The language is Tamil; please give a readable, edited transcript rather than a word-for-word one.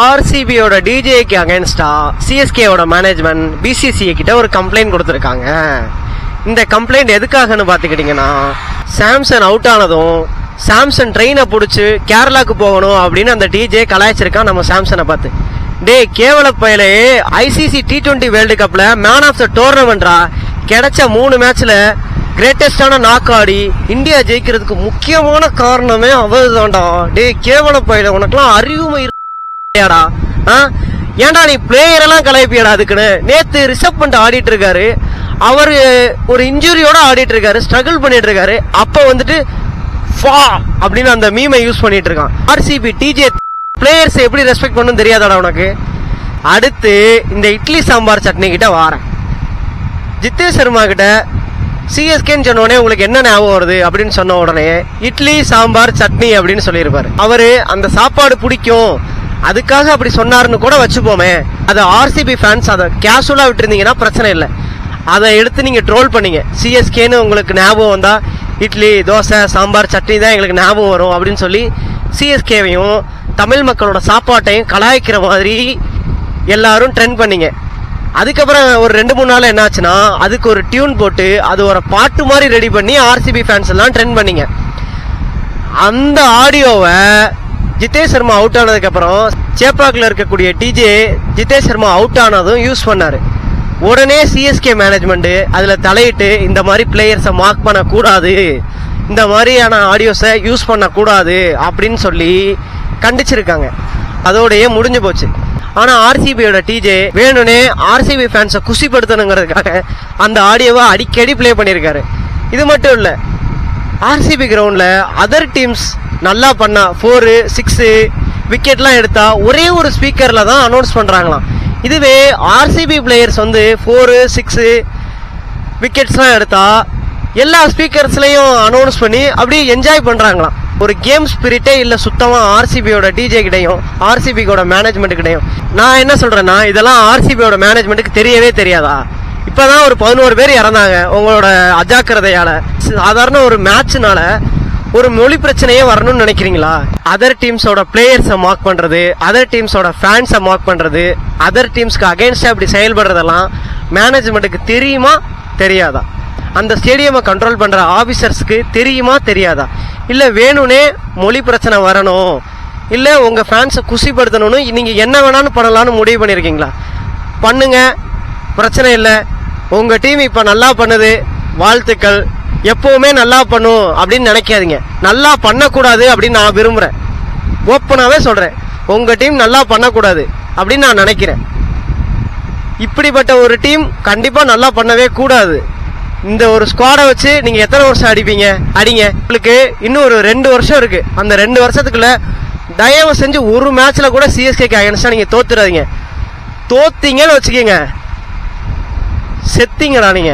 ஆர்சிபியோட டிஜேக்கு அகைன்ஸ்டா சிஎஸ்கேவோட மேனேஜ்மெண்ட் பிசிசிஐ கிட்ட ஒரு கம்ப்ளைண்ட் கொடுத்துருக்காங்க. இந்த கம்ப்ளைண்ட் எதுக்காகன்னு பார்த்துக்கிட்டிங்கன்னா, சாம்சன் அவுட் ஆனதும் சாம்சன் ட்ரெயினை பிடிச்சி கேரளாவுக்கு போகணும் அப்படின்னு அந்த டிஜே கலாய்ச்சிருக்கான் நம்ம சாம்சனை பார்த்து. டே கேவல பயலே, ஐசிசி T20 வேர்ல்டு கப்ல மேன் ஆஃப் த டோர்னமெண்ட்ரா, கிடைச்ச 3 மேட்ச்ல கிரேட்டஸ்டான நாக் ஆடி இந்தியா ஜெயிக்கிறதுக்கு முக்கியமான காரணமே அவர் தான்டா. டே கேவல பயல, உனக்குலாம் அறிவுமை இருடா. ஏன்டா நீ பிளேயர் எல்லாம் கலாய்ப்பியடா? அதுக்குன்னு நேத்து ரிசர்வ் பண்ணிட்டு ஆடிட்டு இருக்காரு, அவரு ஒரு இன்ஜுரியோட ஆடிட்டு இருக்காரு, ஸ்ட்ரகிள் பண்ணிட்டு இருக்காரு. அப்ப வந்துட்டு ஃபா அப்படின்னு அந்த மீமை யூஸ் பண்ணிட்டு இருக்கான். ஆர்சிபி டிஜே பிளேயர்ஸ் எப்படி ரெஸ்பெக்ட் பண்ணணும் தெரியாதாடா உனக்கு? அடுத்து இந்த இட்லி சாம்பார் சட்னி கிட்ட வாரேன். ஜித்தேஷ் சர்மா கிட்ட சிஎஸ்கேன்னு சொன்ன உடனே உங்களுக்கு என்ன ஞாபகம் வருது அப்படின்னு சொன்ன உடனே இட்லி சாம்பார் சட்னி அப்படின்னு சொல்லியிருப்பாரு. அவரு அந்த சாப்பாடு பிடிக்கும் அதுக்காக அப்படி சொன்னாருன்னு கூட வச்சுப்போமே. அதை ஆர்சிபி ஃபேன்ஸ் அதை கேஷுவலா விட்டுருந்தீங்கன்னா பிரச்சனை இல்லை. அதை எடுத்து நீங்க ட்ரோல் பண்ணீங்க. சிஎஸ்கேன்னு உங்களுக்கு ஞாபகம் வந்தா இட்லி தோசை சாம்பார் சட்னி தான் எங்களுக்கு ஞாபகம் வரும் அப்படின்னு சொல்லி சிஎஸ்கேவையும் தமிழ் மக்களோட சாப்பாட்டையும் கலாய்க்கிற மாதிரி எல்லாரும் ட்ரெண்ட் பண்ணீங்க. அதுக்கப்புறம் ஒரு 2-3 நாள் என்னாச்சுன்னா அதுக்கு ஒரு டியூன் போட்டு அது ஒரு பாட்டு மாதிரி ரெடி பண்ணி ஆர்சிபி ஃபேன்ஸ் எல்லாம் ட்ரெண்ட் பண்ணீங்க. அந்த ஆடியோவை ஜித்தேஷ் சர்மா அவுட் ஆனதுக்கு அப்புறம் சேப்பாக்கில் இருக்கக்கூடிய டிஜே ஜித்தேஷ் சர்மா அவுட் ஆனதும் யூஸ் பண்ணாரு. உடனே சிஎஸ்கே மேனேஜ்மெண்ட் அதுல தலையிட்டு இந்த மாதிரி பிளேயர்ஸை மார்க் பண்ணக்கூடாது, இந்த மாதிரியான ஆடியோஸை யூஸ் பண்ணக்கூடாது அப்படின்னு சொல்லி கண்டிச்சிருக்காங்க. அதோடய முடிஞ்சு போச்சு. ஆனா ஆர்சிபியோட டிஜே வேணும்னே ஆர்சிபி ஃபேன்ஸை குஷிப்படுத்தணுங்கிறதுக்காக அந்த ஆடியோவை அடிக்கடி பிளே பண்ணியிருக்காரு. இது மட்டும் இல்ல, ஆர்சிபி கிரவுண்ட்ல அதர் டீம்ஸ் நல்லா பண்ணா 4, 6 விக்கெட்லாம் எடுத்தா ஒரே ஒரு ஸ்பீக்கர்ல தான் அனௌன்ஸ் பண்றாங்களாம். இதுவே ஆர்சிபி பிளேயர்ஸ் வந்து 4, 6 விக்கெட்ஸ்லாம் எடுத்தா எல்லா ஸ்பீக்கர்ஸ்லையும் அனௌன்ஸ் பண்ணி அப்படியே என்ஜாய் பண்றாங்களாம். ஒரு கேம் ஸ்பிரிட்டே இல்ல சுத்தமா ஆர்சிபியோட டிஜே கிட்டையும் ஆர்சிபியோட மேனேஜ்மெண்ட் கிட்டையும். நான் என்ன சொல்றேன்னா, இதெல்லாம் ஆர்சிபியோட மேனேஜ்மெண்ட்டுக்கு தெரியவே தெரியாதா? இப்பதான் ஒரு 11 பேர் இறந்தாங்க உங்களோட அஜாக்கிரதையால. சாதாரண ஒரு மேட்ச்னால ஒரு மொழி பிரச்சனையே வரணும்னு நினைக்கிறீங்களா? அதர் டீம்ஸோட பிளேயர்ஸை மார்க் பண்றது, அதர் டீம்ஸோட ஃபேன்ஸை மார்க் பண்றது, அதர் டீம்ஸ்க்கு அகைன்ஸ்டா இப்படி செயல்படுறதெல்லாம் மேனேஜ்மெண்ட்டுக்கு தெரியுமா தெரியாதா? அந்த ஸ்டேடியமை கண்ட்ரோல் பண்ற ஆபீசர்ஸ்க்கு தெரியுமா தெரியாதா? இல்ல வேணும்னே மொழி பிரச்சனை வரணும், இல்ல உங்க ஃபேன்ஸை குஷிப்படுத்தணும்னு நீங்க என்ன வேணாலும் பண்ணலாம்னு முடிவு பண்ணிருக்கீங்களா? பண்ணுங்க, பிரச்சனை இல்லை. உங்க டீம் இப்ப நல்லா பண்ணுது, வாழ்த்துக்கள். எப்பவுமே நல்லா பண்ணும் அப்படின்னு நினைக்காதீங்க. நல்லா பண்ணக்கூடாது அப்படின்னு நான் விரும்புறேன். ஓப்பனாவே சொல்றேன், உங்க டீம் நல்லா பண்ணக்கூடாது அப்படின்னு நான் நினைக்கிறேன். இப்படிப்பட்ட ஒரு டீம் கண்டிப்பா நல்லா பண்ணவே கூடாது. இந்த ஒரு ஸ்குவாடை வச்சு நீங்க எத்தனை வருஷம் அடிப்பீங்க? அடிங்க. உங்களுக்கு இன்னும் ஒரு 2 வருஷம் இருக்கு. அந்த 2 வருஷத்துக்குள்ள தயவு செஞ்சு ஒரு மேட்ச்ல கூட சிஎஸ்கேக்கு அகைன்ஸ்டா நீங்க தோத்துறாதீங்க. தோத்தீங்கன்னு வச்சுக்கீங்க, செத்தீங்கடா நீங்க.